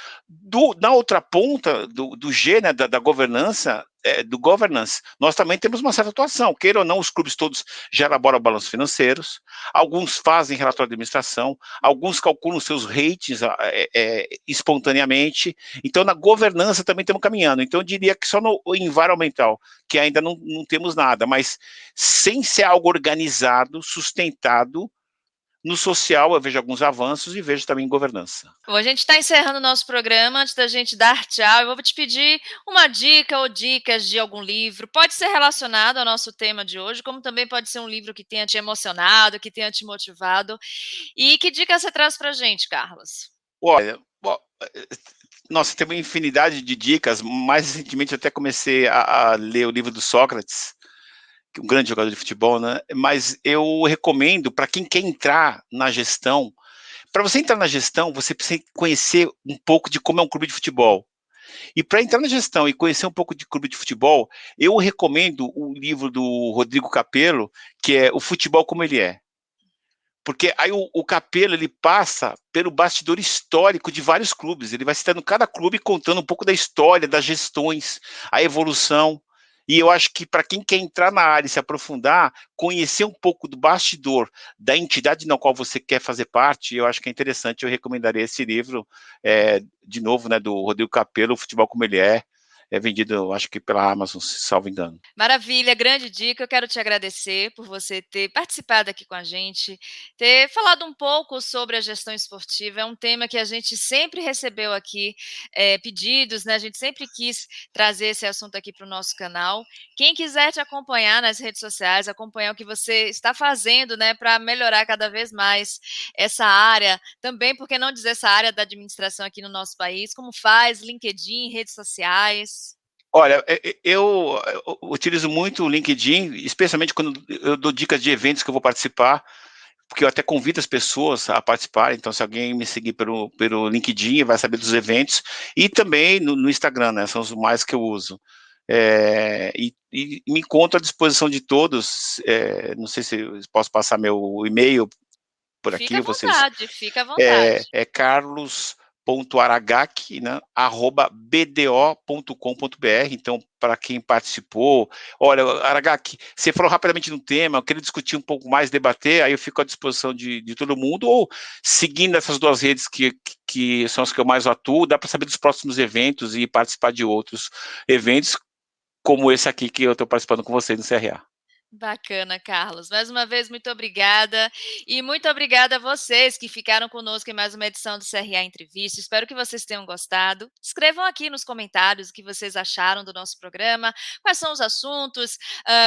Na outra ponta do G, né, da governança, do governance, nós também temos uma certa atuação. Queira ou não, os clubes todos já elaboram balanços financeiros, alguns fazem relatório de administração, alguns calculam seus ratings espontaneamente. Então, na governança também estamos caminhando. Então, eu diria que só no environmental, que ainda não temos nada, mas sem ser algo organizado, sustentado, no social eu vejo alguns avanços e vejo também em governança. Bom, a gente está encerrando o nosso programa. Antes da gente dar tchau, eu vou te pedir uma dica ou dicas de algum livro. Pode ser relacionado ao nosso tema de hoje, como também pode ser um livro que tenha te emocionado, que tenha te motivado. E que dica você traz para a gente, Carlos? Olha, nossa, tem uma infinidade de dicas. Mais recentemente eu até comecei a ler o livro do Sócrates, um grande jogador de futebol, né? Mas eu recomendo para quem quer entrar na gestão. Para você entrar na gestão, você precisa conhecer um pouco de como é um clube de futebol. E para entrar na gestão e conhecer um pouco de clube de futebol, eu recomendo o livro do Rodrigo Capello, que é O Futebol Como Ele É. Porque aí o Capello, ele passa pelo bastidor histórico de vários clubes. Ele vai citando cada clube, contando um pouco da história, das gestões, a evolução. E eu acho que para quem quer entrar na área e se aprofundar, conhecer um pouco do bastidor da entidade na qual você quer fazer parte, eu acho que é interessante. Eu recomendaria esse livro, de novo, né, do Rodrigo Capello, O Futebol Como Ele É vendido, acho que pela Amazon, se salvo engano. Maravilha, grande dica. Eu quero te agradecer por você ter participado aqui com a gente, ter falado um pouco sobre a gestão esportiva. É um tema que a gente sempre recebeu aqui, pedidos, né? A gente sempre quis trazer esse assunto aqui para o nosso canal. Quem quiser te acompanhar nas redes sociais, acompanhar o que você está fazendo, né, para melhorar cada vez mais essa área, também, por que não dizer essa área da administração aqui no nosso país, como faz, LinkedIn, redes sociais. Olha, eu utilizo muito o LinkedIn, especialmente quando eu dou dicas de eventos que eu vou participar, porque eu até convido as pessoas a participar. Então, se alguém me seguir pelo LinkedIn, vai saber dos eventos, e também no Instagram, né? São os mais que eu uso. E me encontro à disposição de todos. Não sei se eu posso passar meu e-mail por Fica aqui, à vocês. vontade, fica à vontade. Carlos.aragaki, né, @bdo.com.br. Então, para quem participou, olha, Aragaki, você falou rapidamente no tema, eu queria discutir um pouco mais, debater, aí eu fico à disposição de todo mundo, ou seguindo essas duas redes que são as que eu mais atuo, dá para saber dos próximos eventos e participar de outros eventos, como esse aqui que eu estou participando com vocês no CRA. Bacana, Carlos. Mais uma vez, muito obrigada. E muito obrigada a vocês que ficaram conosco em mais uma edição do CRA Entrevista. Espero que vocês tenham gostado. Escrevam aqui nos comentários o que vocês acharam do nosso programa, quais são os assuntos,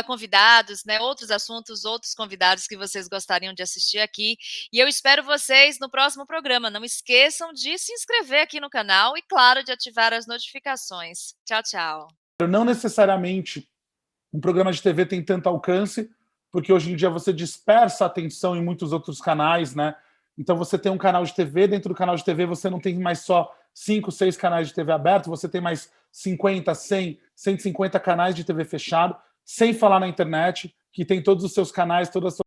convidados, né? Outros assuntos, outros convidados que vocês gostariam de assistir aqui. E eu espero vocês no próximo programa. Não esqueçam de se inscrever aqui no canal e, claro, de ativar as notificações. Tchau, tchau. Não necessariamente um programa de TV tem tanto alcance, porque hoje em dia você dispersa a atenção em muitos outros canais, né? Então você tem um canal de TV, dentro do canal de TV você não tem mais só 5, 6 canais de TV aberto, você tem mais 50, 100, 150 canais de TV fechado, sem falar na internet, que tem todos os seus canais, todas as suas